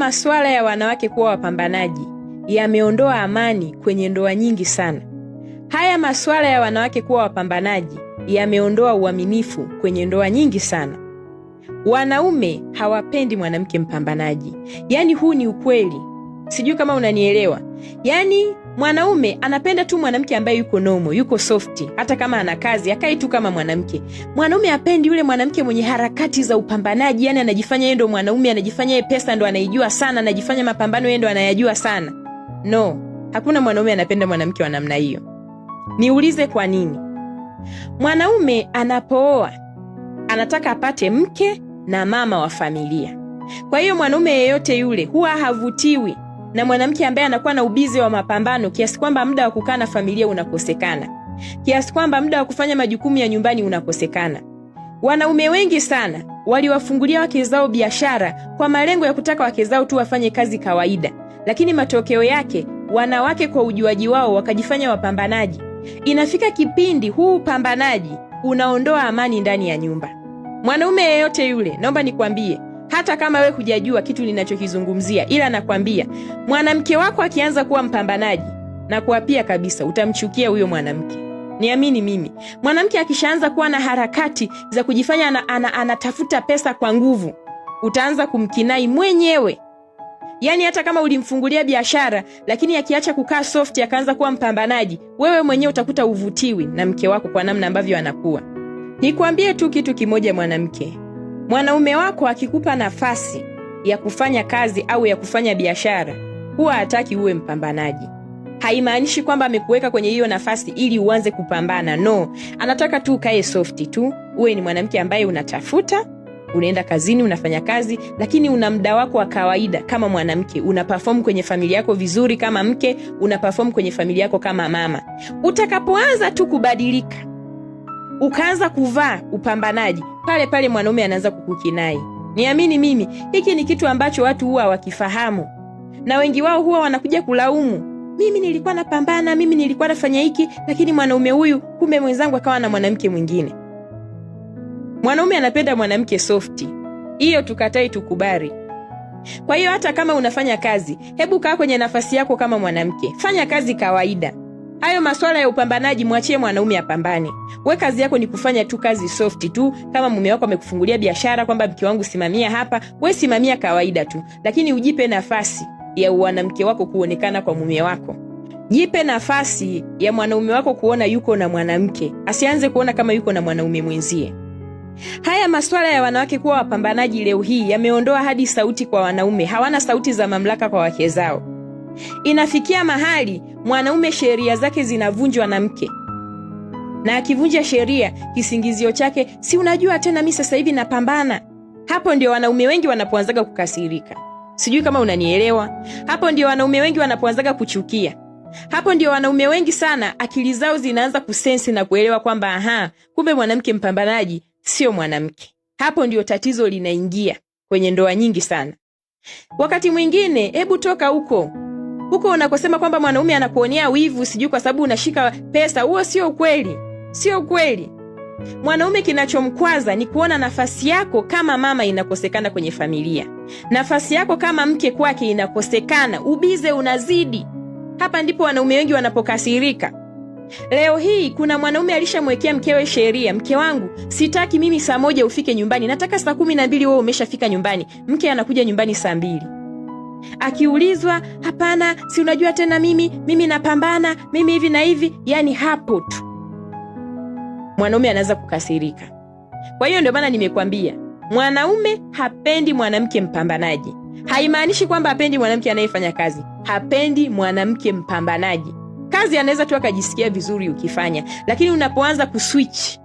masuala ya wanawake kuwa wapambanaji yameondoa amani kwenye ndoa nyingi sana. Haya masuala ya wanawake kuwa wapambanaji yameondoa uaminifu kwenye ndoa nyingi sana. Wanaume hawapendi mwanamke mpambanaji. Yaani huu ni ukweli. Sijui kama unanielewa. Yaani mwanaume anapenda tu mwanamke ambaye yuko normal, yuko softi, hata kama ana kazi, akai tu kama mwanamke. Mwanaume hapendi yule mwanamke mwenye harakati za upambanaji, yani anajifanya yeye ndo mwanaume, anajifanya yeye pesa ndo anaijua sana, anajifanya mapambano yeye ndo anayajua sana. No, hakuna mwanaume anapenda mwanamke wa namna hiyo. Niulize kwa nini? Mwanaume anapooa anataka apate mke na mama wa familia. Kwa hiyo mwanaume yeyote yule huwa havutiwi na mwanamke ambaye anakuwa na ubizi wa mapambano kiasi kwamba muda wa kukaa na familia unakosekana, kiasi kwamba muda wa kufanya majukumu ya nyumbani unakosekana. Wanaume wengi sana waliwafungulia wake zao biashara kwa malengo ya kutaka wake zao tu wafanye kazi kawaida, lakini matokeo yake wanawake kwa ujuaji wao wakajifanya wapambanaji. Inafika kipindi huu pambanaji unaondoa amani ndani ya nyumba. Mwanaume yeyote yule, naomba nikwambie, hata kama we hujajua kitu ninachokizungumzia, ila nakwambia, mwanamke wako akianza kuwa mpambanaji, na kuapia kabisa utamchukia huyo mwanamke. Niamini mimi, mwanamke akishaanza kuwa na harakati za kujifanya anatafuta pesa kwa nguvu, utaanza kumkinai mwenyewe. Yaani hata kama ulimfungulia biashara, lakini akiacha kukaa soft akaanza kuwa mpambanaji, wewe mwenyewe utakuta uvutiwi na mke wako kwa namna ambavyo anakuwa. Nikwambie tu kitu kimoja mwanamke. Mwanaume wako akikupa nafasi ya kufanya kazi au ya kufanya biashara, huwa hataki uwe mpambanaji. Haimaanishi kwamba amekuweka kwenye hiyo nafasi ili uanze kupambana. No, anataka tu ukae soft tu. Uwe ni mwanamke ambaye unatafuta, unaenda kazini, unafanya kazi, lakini una muda wako wa kawaida kama mwanamke. Unaperform kwenye familia yako vizuri kama mke, unaperform kwenye familia yako kama mama. Utakapoanza tu kubadilika, ukaanza kuvaa upambanaji, pale pale mwanaume anaanza kukukinai. Niamini mimi, hiki ni kitu ambacho watu huwa wakifahamu, na wengi wao huwa wanakuja kulaumu. Mimi nilikuwa napambana, mimi nilikuwa nafanya hiki, lakini mwanaume huyu kumbe mwenzangu akawa na mwanamke mwingine. Mwanaume anapenda mwanamke softi. Hiyo tukatai tukubali. Kwa hiyo hata kama unafanya kazi, hebu kaa kwenye nafasi yako kama mwanamke. Fanya kazi kawaida. Hayo masuala ya upambanaji mwachie mwanaume apambane. We kazi yako ni kufanya tu kazi softi tu. Kama mume wako amekufungulia biashara kwamba mke wangu simamia hapa, we simamia kawaida tu. Lakini ujipe nafasi ya mwanamke wako kuonekana kwa mume wako. Jipe nafasi ya mwanaume wako kuona yuko na mwanamke. Asianze kuona kama yuko na mwanaume mwenzie. Haya masuala ya wanawake kuwa wapambanaji leo hii yameondoa hadi sauti kwa wanaume. Hawana sauti za mamlaka kwa wake zao. Inafikia mahali mwanaume sheria zake zinavunjwa na mke. Na akivunja sheria, kisingizio chake, si unajua tena mimi sasa hivi napambana. Hapo ndio wanaume wengi wanapoanzaga kukasirika. Sijui kama unanielewa. Hapo ndio wanaume wengi wanapoanzaga kuchukia. Hapo ndio wanaume wengi sana akili zao zinaanza kusensi na kuelewa kwamba kumbe mwanamke mpambanaji sio mwanamke. Hapo ndio tatizo linaingia kwenye ndoa nyingi sana. Wakati mwingine, hebu toka huko unakosema kwamba mwanaume anakuonea wivu sijui kwa sababu unashika pesa. Huo sio kweli. Sio kweli. Mwanaume kinachomkwaza ni kuona nafasi yako kama mama inakosekana kwenye familia. Nafasi yako kama mke kwake inakosekana. Ubize unazidi. Hapa ndipo wanaume wengi wanapokasirika. Leo hii kuna mwanaume alishamwekea mkewe sheria. Mke wangu, sitaki mimi saa 1 ufike nyumbani. Nataka saa 12 wewe umeshafika nyumbani. Mke anakuja nyumbani saa 2. Akiulizwa, hapana, si unajua tena mimi napambana, mimi hivi na hivi. Yani hapo tu mwanaume anaanza kukasirika. Kwa hiyo ndio maana nimekwambia, mwanaume hapendi mwanamke mpambanaji. Haimaanishi kwamba hapendi mwanamke anayefanya kazi. Hapendi mwanamke mpambanaji. Kazi anaweza tu akajisikia vizuri ukifanya, lakini unapoanza kuswitch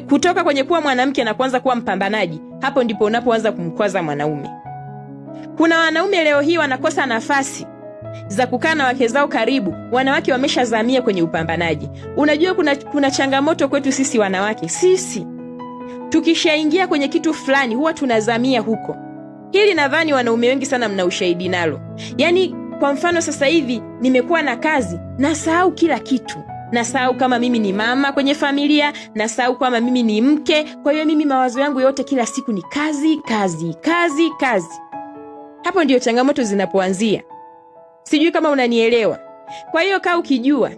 kutoka kwenye kuwa mwanamke na kuanza kuwa mpambanaji, hapo ndipo unapoanza kumkwaza mwanaume. Kuna wanaume leo hii wanakosa nafasi za kukaa na wake zao karibu. Wanawake wameshazamia kwenye upambanaji. Unajua kuna changamoto kwetu sisi wanawake. Sisi tukishaingia kwenye kitu fulani huwa tunazamia huko. Hili nadhani wanaume wengi sana mna ushahidi nalo. Yaani kwa mfano sasa hivi nimekuwa na kazi, nasahau kila kitu. Nasahau kama mimi ni mama kwenye familia, nasahau kama mimi ni mke. Kwa hiyo mimi mawazo yangu yote kila siku ni kazi, kazi, kazi, kazi. Hapo ndio changamoto zinapoanzia. Sijui kama unanielewa. Kwa hiyo kaa ukijua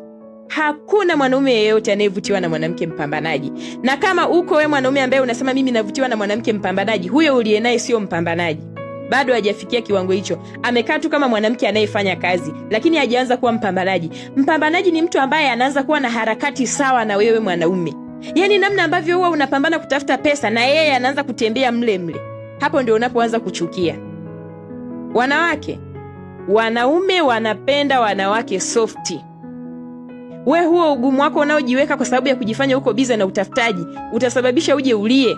hakuna mwanaume yeyote anayevutiwa na mwanamke mpambanaji. Na kama uko wewe mwanaume ambaye unasema mimi navutiwa na mwanamke mpambanaji, huyo uliye naye sio mpambanaji. Bado hajafikia kiwango hicho. Amekaa tu kama mwanamke anayefanya kazi, lakini hajaanza kuwa mpambanaji. Mpambanaji ni mtu ambaye anaanza kuwa na harakati sawa na wewe mwanaume. Yaani namna ambavyo huwa unapambana kutafuta pesa na yeye anaanza kutembea mle mle. Hapo ndio unapoanza kuchukia. Wanaume wanapenda wanawake softi. We huo ugumu wako unaojiweka kwa sababu ya kujifanya uko bize na utafutaji, utasababisha uje ulie.